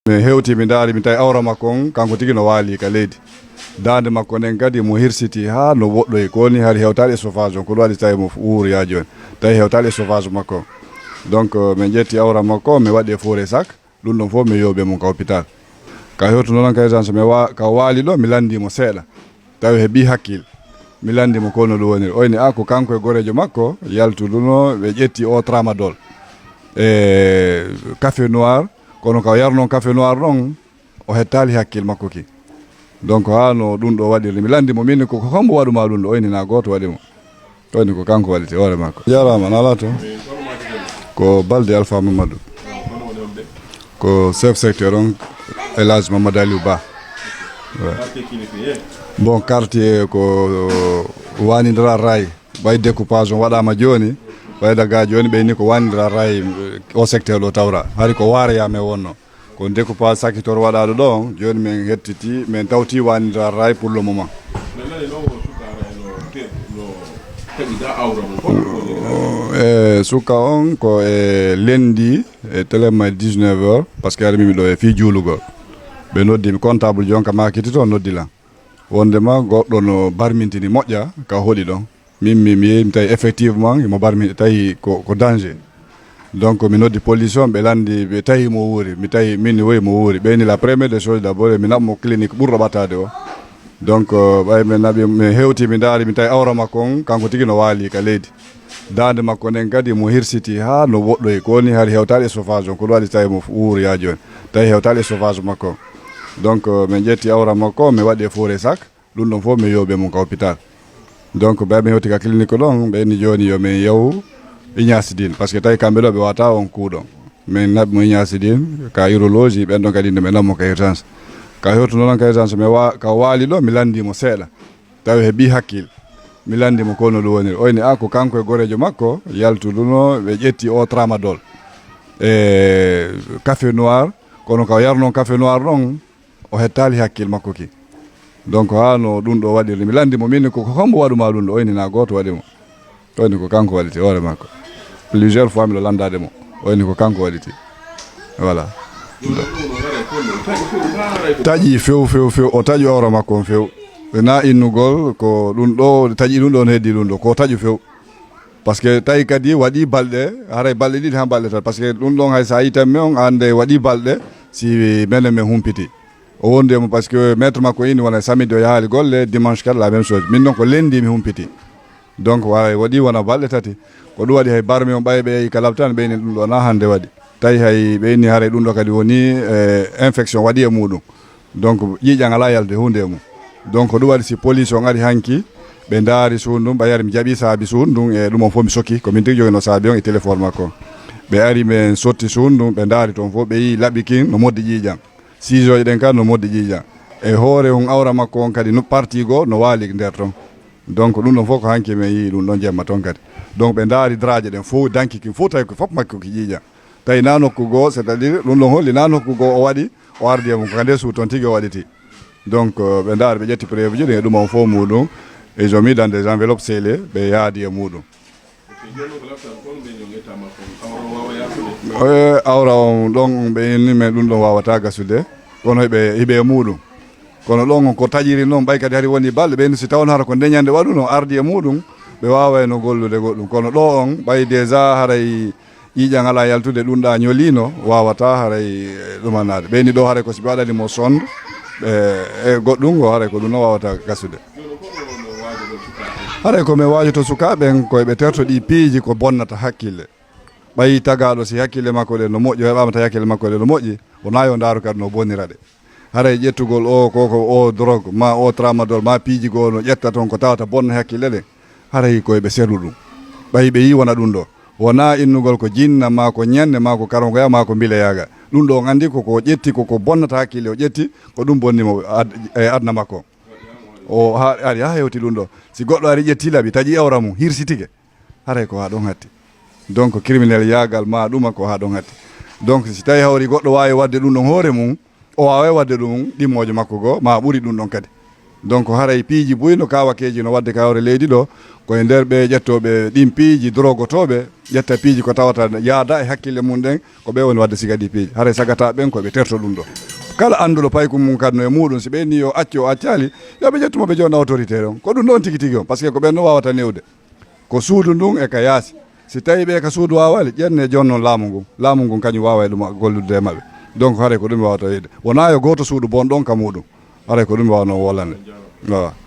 mi hewti mi daari mi tawi awra makko on kanko tigi no waali ka leydi dande makko nden kadi mo hirsiti ha no woɗɗoy ko woni hari hewtaɗe e chauffage on ko ɗum waɗi tawi mo uuri ha joni tawi hewtaɗe e chauffage makko donc min ƴetti awra makko mi waɗi e four et sac ɗum ɗon fof mi yoɓe mum ka hôpital ka hewtuno noon ka agence ka waali ɗo mi landimo seeɗa tawi heeɓi hakkille mi landimo ko no ɗum woniri oyni ko kanko e gorejo makko yaltuduno ɓe ƴetti o tramadol e café noir kono ka yarno café noir ɗon o hettali hakkille makko ki donc ha no ɗum ɗo waɗiri mi landimo min ko hombo waɗuma ɗum ɗo oyni na goto waɗimo oyni ko kanko waɗiti hoore makko jarama nala to ko Balde Alpha Mamadou ko chef secteur on Elhadji Mamadou Aliou Ba bon quartier ko Wanidra Ray ɓay découpage on waɗama joni ɓaydaga joni ɓeyni ko Wanidra Ray o secteur ɗo tawra hari ko wareyame wonno ko découpage sakitor waɗaɗo ɗo on joni min hettiti min tawti Wanidra Ray pour le moment suka on ko e lendi e telema 19h par ce que ari mimi ɗo e fi juulugol ɓe noddimi comptable jonka makiti to noddilan wondema goɗɗo no barmintini moƴƴa ka hoɗi ɗon min mi yehi mi tawi effectivement imo barmi tawi ko danger donc mi noddi police on ɓe landi ɓe tawi mo wuuri mi tawi min woyi mo wuuri ɓeyni la première des choses d' abord mi naɓmo clinique ɓurɗo ɓattade o donc ɓay min naɓi mi hewti mi daari mi tawi awra makko on kanko tigi no waali ka leydi dande makko nden kadi mo hirsiti ha no woɗɗoy ko woni hari hewtaɗe e chauffage on ko ɗum waɗi tawi mo uuri ha joni tawi hewtaɗe e chauffage makko donc min ƴetti awra makko mi waɗi e four et sac ɗum ɗon fof mi yoɓe mum ka hôpital donc ɓe mi hewti ka clinique ɗon ɓeyni joni yomin yew Ignasidine par ce que tawi kamɓe ɗo ɓe wata on kuuɗon min naɓi mo Ignasidine ka urologie ɓen ɗon kadi nde mi nammo ka urgence ka hewtuno noon ka urgence ka waali ɗo mi landimo seeɗa tawi heeɓi hakkille mi landimo ko no ɗum woniri oyni ko kanko e gorejo makko yaltuduno ɓe ƴetti o tramadol e café noir kono ka yarno café noir ɗon o hettali hakkille makko ki donc ha no ɗum ɗo waɗiri mi landimo min ko hombo waɗuma ɗum ɗo oyni na goto waɗimo oyni ko kanko waɗiti hoore makko plusieurs fois miɗo landade mo oyni ko kanko waɗiti voilà taƴi few o taƴi awra makko on few na innugol ko ɗum ɗo taƴi ɗum ɗo no heddi ɗum ɗo ko taƴu few par ce que tawi kadi waɗi balɗe haray balɗe ɗiɗi ha balɗe tan par ce que ɗum ɗon hay sa yi tan mi on ande waɗi balɗe si menen min humpiti o wondemo par ce que maître makko ini wona samedi o yahaali golle dimanche kala la même chose min noon ko lendi mi humpiti donc waɗi wona balɗe tati ko ɗum waɗi hay barmi on ɓawi ɓe yehi ka labtane ɓeyni ɗum ɗo na hande waɗi tawi hay ɓeyni haray ɗum ɗo kadi woni infection waɗi e muɗum donc ƴiƴan ala yalde hunde e mum donc ɗum waɗi si police on ari hanki ɓe daari suun ɗum ɓayari mi jaɓi saabi suun ɗum e ɗum on fof mi sokki komin tigui jogino saabi on e téléphone makko ɓe ari ɓe sotti suun ɗum ɓe daari toon fof ɓe yi laɓɓi kin no moddi ƴiƴan 6 oje ɗen kadi no moddi ƴiƴan e hoore on awra makko on kadi no parti goo no waali nder toon donc ɗum ɗon fof ko hanki min yi ɗum ɗon jemma toon kadi donc ɓe daari draje ɗen fof danki kin fof tawi ko fof makko ko ƴiƴan tawi na nokku goo c' est à dire ɗum ɗon holli na nokku goo o waɗi o ardi e mum ko nde suu toon tigui o waɗiti donc ɓe daari ɓe ƴetti prévu ji ɗin e ɗum on fof muɗum ils ont mis dans des enveloppes scellées ɓe yaadi e muɗum awra on ɗon ɓe inni men ɗum ɗon wawata gasude kono hiɓe e muɗum kono ɗon ko taƴiri noon ɓay kadi hari woni balɗe ɓeyni si tawno hara ko ndeñande waɗuno ardi e muɗum ɓe wawayno gollude goɗɗum kono ɗo on ɓay déjà haray ƴiƴan ala yaltude ɗum ɗa ñolino wawata haray ɗumanade ɓeyni ɗo haray ko si ɓe waɗanimo sonde e goɗɗum o haray ko ɗum no wawata gasude haray komin wajoto sukaɓen koyeɓe tertoɗi piiji ko bonnata hakkille ɓayi tagaɗo si hakkille makko ɗe no moƴƴi heɓama tawi hakkille makko ɗe no moƴƴi wona yo daaro kadi no bonnira ɗe haray ƴettugol o koko o drogue ma o tramadol ma piiji goo no ƴetta toon ko tawata bonna hakkille ɗe haray koyeɓe serlu ɗum ɓayi ɓe yi wona ɗum ɗo wona innugol ko jinna ma ko ñande ma ko karongoya ma ko mbileyaga ɗum ɗo gandi koko ƴetti koko bonnata hakkille o ƴetti ko ɗum bonnimo e adna makko o ari ha hewti ɗum ɗo si goɗɗo ari ƴetti laɓi taƴi awra mum hirsitike haray ko ha ɗon hatti donc criminel yagal ma ɗuma ko ha ɗon hatti donc si tawi hawri goɗɗo wawi wadde ɗum ɗon hoore mum o wawa wadde ɗum ɗimmojo makko goo ma ɓuuri ɗum ɗon kadi donc haray piiji buyno kawakeji no wadde kawre leydi ɗo koye nder ɓe ƴettoɓe ɗin piiji drogotoɓe ƴetta piiji ko tawata yaada e hakkille mum ɗen ko ɓe woni wadde siga ɗi piiji haray sagata ɓen koɓe terto ɗum ɗo kala anduɗo payko mum kadno e muɗum si ɓe ni o acci o accali yoɓe ƴettumoɓe joni autorité on ko ɗum ɗon tigui tigui on par ce que ko ɓen no wawata newde ko suudu ndun e ka yaasi si tawi ɓe ka suudu wawali ƴenne joni noon laamu ngun kañum wawa e ɗum gollude e mabɓe donc haray ko ɗum wawata yeyde wona yo goto suudu bon ɗon ka muɗum haray ko ɗum wawno wollande wawa